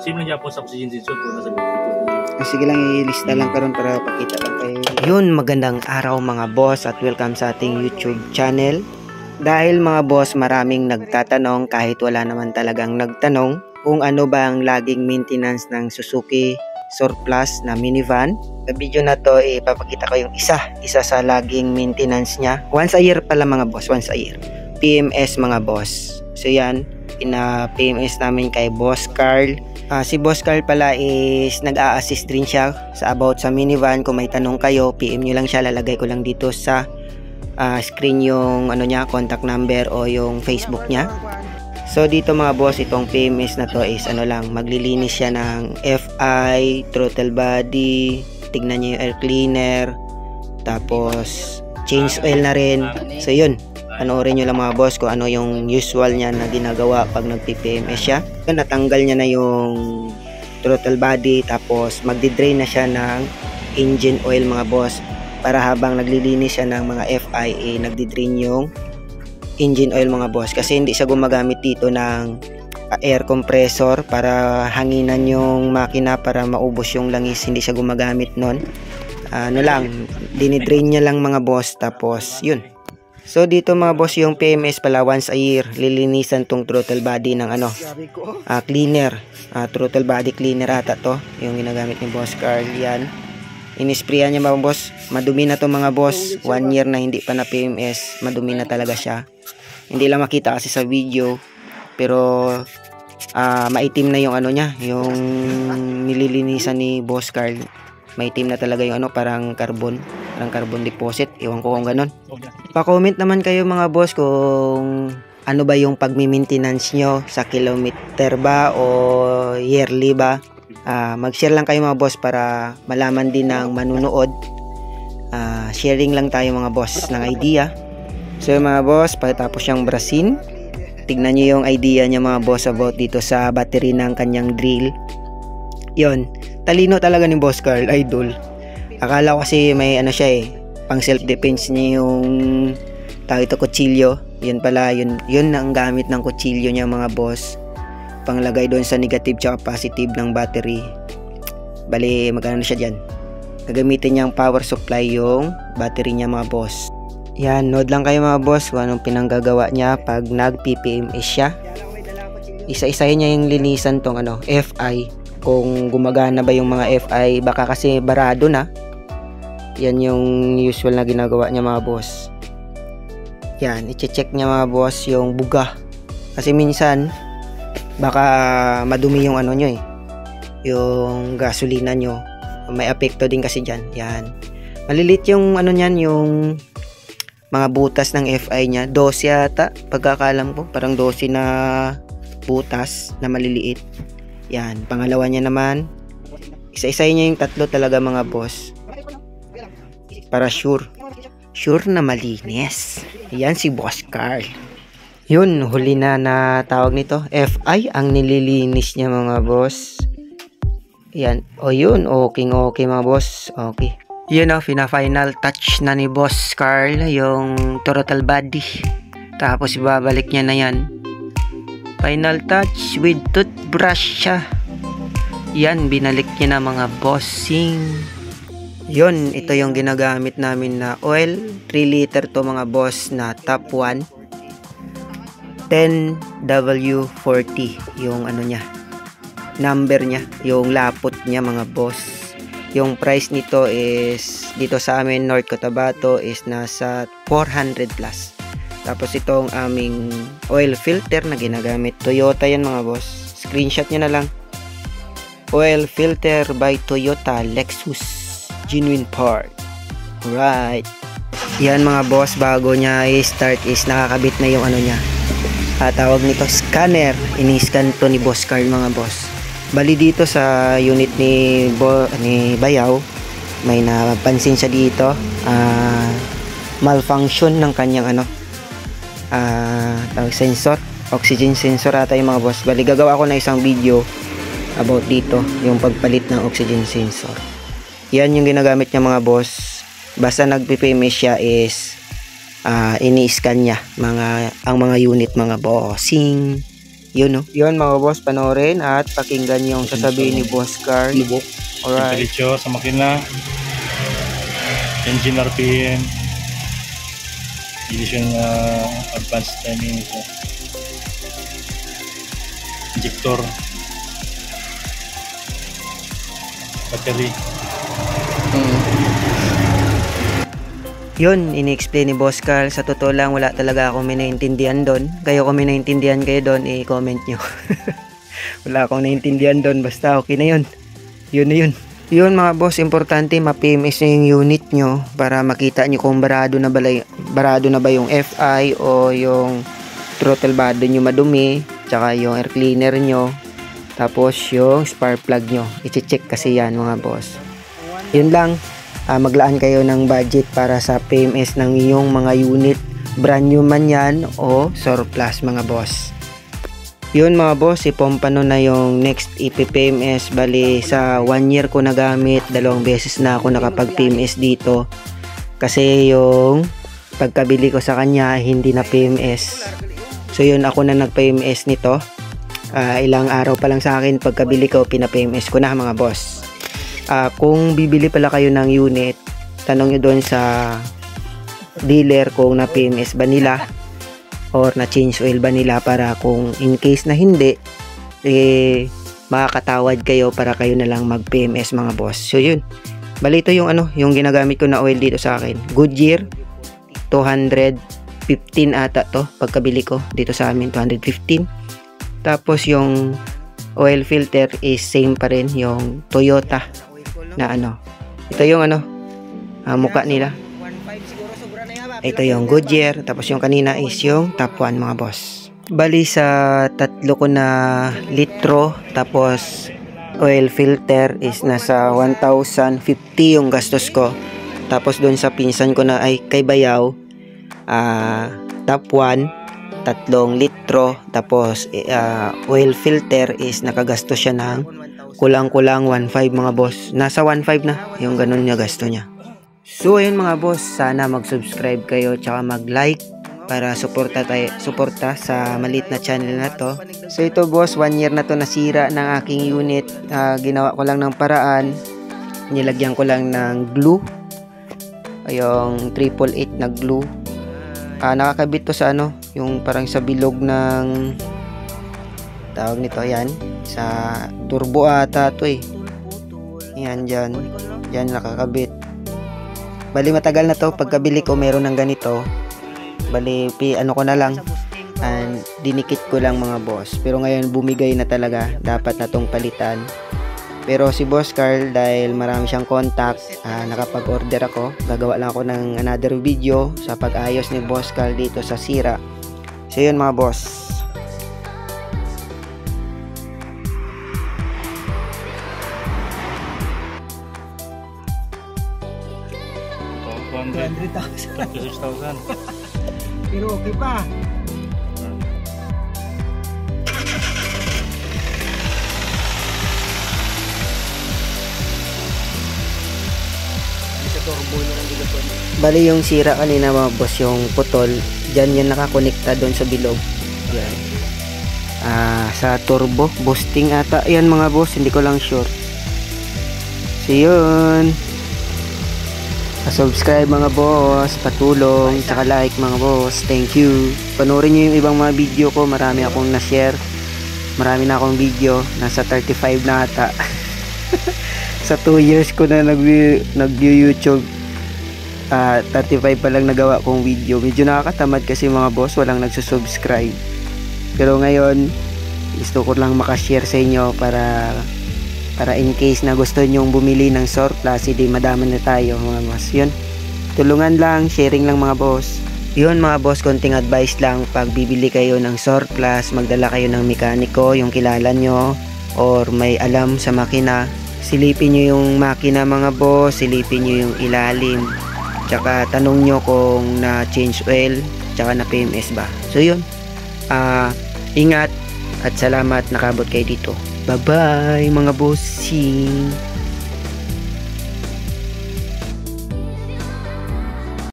Same lang po sa oxygen sensor po nasa video. Sige lang, ilista lang karon para pakita lang kayo. Yun, magandang araw mga boss at welcome sa ating YouTube channel. Dahil mga boss, maraming nagtatanong kahit wala naman talagang nagtanong kung ano ba ang laging maintenance ng Suzuki Surplus na minivan. Sa video na to, ipapakita ko yung isa sa laging maintenance niya. Once a year pala mga boss, once a year. PMS mga boss. So yan, pina-PMS namin kay Boss Carl. Si Boss Carl pala is nag-a-assist rin siya sa about sa minivan. Kung may tanong kayo, PM nyo lang siya. Lalagay ko lang dito sa screen yung ano niya, contact number o yung Facebook niya. So dito mga boss, itong PMS na to is ano lang, maglilinis siya ng FI, throttle body, tignan niyo yung air cleaner, tapos change oil na rin. So yun, panoorin nyo lang mga boss kung ano yung usual niya na ginagawa pag nagpi-PMS siya. Natanggal niya na yung throttle body, tapos magdi-drain na siya ng engine oil mga boss, para habang naglilinis siya ng mga FIA, nagdi-drain yung engine oil mga boss, kasi hindi siya gumagamit dito ng air compressor para hanginan yung makina para maubos yung langis. Hindi siya gumagamit nun. Ano lang, dinidrain niya lang mga boss, tapos yun. So dito mga boss, yung PMS pala once a year lilinisan tong throttle body ng ano, cleaner, throttle body cleaner ata to yung ginagamit ni Boss Carl. Yan, inisprayan niya mga boss. Madumi na to mga boss, 1 year na hindi pa na PMS, madumi na talaga siya. Hindi lang makita kasi sa video, pero maitim na yung ano niya, yung nililinisan ni Boss Carl. Maitim na talaga yung ano, parang carbon deposit. Iwan ko kung ganun. Pa-comment naman kayo mga boss kung ano ba yung pagmi-maintenance nyo, sa kilometer ba o yearly ba. Mag-share lang kayo mga boss para malaman din ng manunood. Sharing lang tayo mga boss ng idea. So mga boss, pagkatapos siyang brasin, tignan nyo yung idea niya mga boss about dito sa battery ng kanyang drill. Yon, talino talaga ni Boss Carl, idol. Akala ko kasi may ano siya pang self defense niya yung tawag ito, kutsilyo. Yun pala, yun ang gamit ng kutsilyo niya mga boss, panglagay doon sa negative tsaka positive ng battery. Bali, magkano siya dyan, gagamitin niyang power supply yung battery niya mga boss. Yan, nood lang kayo mga boss kung anong pinanggagawa niya pag nag-PPMS siya. Isa-isahin niya yung linisan tong ano, FI, kung gumagana ba yung mga FI, baka kasi barado na. Yan yung usual na ginagawa niya mga boss. Yan, i-check niya mga boss yung buga, kasi minsan baka madumi yung ano nyo yung gasolina nyo, may apekto din kasi dyan. Yan, malilit yung ano nyan, yung mga butas ng FI nya, 12 yata pagkakalam ko, parang 12 na butas na maliliit. Yan, pangalawa niya naman, isa-isahin niya yung tatlo talaga mga boss, para sure na malinis. Yan si Boss Carl. Yun, huli na tawag nito, FI ang nililinis niya mga boss. Yan, o yun, okay mga boss, okay. Yun o, final touch na ni Boss Carl yung throttle body, tapos ibabalik niya na yan. Final touch with toothbrush siya. Yan, binalik niya na mga bossing. Yun, ito yung ginagamit namin na oil, 3 liter to mga boss, na top 1 10W40 yung ano niya, number niya, yung lapot niya mga boss. Yung price nito is dito sa amin North Cotabato is nasa 400 plus. Tapos itong aming oil filter na ginagamit, Toyota yan mga boss. Screenshot nyo na lang. Oil filter by Toyota Lexus, genuine part. Alright. Yan mga boss, bago niya i-start is nakakabit na yung ano niya. Tawag nito scanner. Ini-scan to ni Boss Carl mga boss. Bali dito sa unit ni Bayaw, may napansin siya dito. Malfunction ng kanyang ano, sensor, oxygen sensor ata yung mga boss. Bali gagawa ko na isang video about dito, yung pagpalit ng oxygen sensor. Yan yung ginagamit niya mga boss. Basta nagpi-PMS siya is ini-scan niya ang mga unit mga bossing. Yun, no? Yun mga boss, panoorin at pakinggan yung sasabihin ni Boss Carl. Lubok. Alright. Temperature sa makina, engine RPM, ignition advanced timing, injector, battery. Yun, ini-explain ni Boss Carl. Sa totoo lang, wala talaga akong minaintindihan doon. Kayo kung minaintindihan kayo doon, i-comment nyo. Wala akong naintindihan doon, basta okay na yun. Yun na yun. Yun mga boss, importante ma-PMS na yung unit nyo para makita nyo kung barado na ba yung FI o yung throttle body nyo madumi, tsaka yung air cleaner nyo, tapos yung spark plug nyo. I-check kasi yan mga boss. Yun lang. Maglaan kayo ng budget para sa PMS ng inyong mga unit, brand new man yan o surplus mga boss. Yun mga boss, ipompano na yung next EP-PMS. Bali sa 1 year ko nagamit, 2 beses na ako nakapag PMS dito kasi yung pagkabili ko sa kanya hindi na PMS. So yun, ako na nag PMS nito. Ilang araw pa lang sa akin pagkabili ko, pina-PMS ko na mga boss. Kung bibili pala kayo ng unit, tanong nyo doon sa dealer kung na PMS ba nila or na change oil ba nila, para kung in case na hindi, makakatawad kayo para kayo na lang mag PMS mga boss. So yun, bali ito yung yung ginagamit ko na oil dito sa akin, Goodyear 215 ata to pagkabili ko dito sa amin, 215. Tapos yung oil filter is same pa rin, yung Toyota na ito yung mukha nila. Ito yung Goodyear, tapos yung kanina is yung Top 1 mga boss. Bali sa 3 ko na litro, tapos oil filter is nasa 1,050 yung gastos ko. Tapos doon sa pinsan ko na ay kay Bayaw, Top 1, 3 litro, tapos oil filter is nakagastos siya ng kulang-kulang 1.5 mga boss. Nasa 1.5 na yung ganun niya gasto niya. So ayun mga boss, sana mag-subscribe kayo tsaka mag-like para suporta sa maliit na channel na to. So ito boss, 1 year na to nasira ng aking unit. Ginawa ko lang ng paraan, nilagyan ko lang ng glue, yung 888 na glue. Nakakabit to sa yung parang sa bilog ng tawag nito, yan sa turbo ata to yan, dyan nakakabit. Bali matagal na to, pagkabili ko meron ng ganito. Bali ko na lang and dinikit ko lang mga boss, pero ngayon bumigay na talaga, dapat na tong palitan. Pero si Boss Carl, dahil marami siyang contact, nakapag-order ako. Gagawa lang ako ng another video sa pag-ayos ni Boss Carl dito sa sira. So yun mga boss. $200,000. Pero okay pa. Bali yung sira kanina mga boss, yung putol, dyan yan nakakonekta doon sa bilog. Yan. Sa turbo, boosting ata. Yan mga boss, hindi ko lang sure. So yun. Subscribe mga boss, patulong, tsaka like mga boss. Thank you. Panoorin nyo yung ibang mga video ko, marami akong na-share. Marami na akong video, nasa 35 na ata. Sa 2 years ko na nag-YouTube, 35 pa lang nagawa kong video. Medyo nakakatamad kasi mga boss, walang nagsusubscribe. Pero ngayon, gusto ko lang makashare sa inyo para in case na gusto nyong bumili ng surplus, hindi madaman na tayo mga boss. Yun, tulungan lang, sharing lang mga boss. Yun mga boss, konting advice lang, pag bibili kayo ng surplus, magdala kayo ng mekaniko, yung kilala nyo or may alam sa makina. Silipin nyo yung makina mga boss, silipin nyo yung ilalim, tsaka tanong nyo kung na change oil, tsaka na PMS ba. So yun, ingat at salamat nakabot kayo dito. Bye bye mga bossing.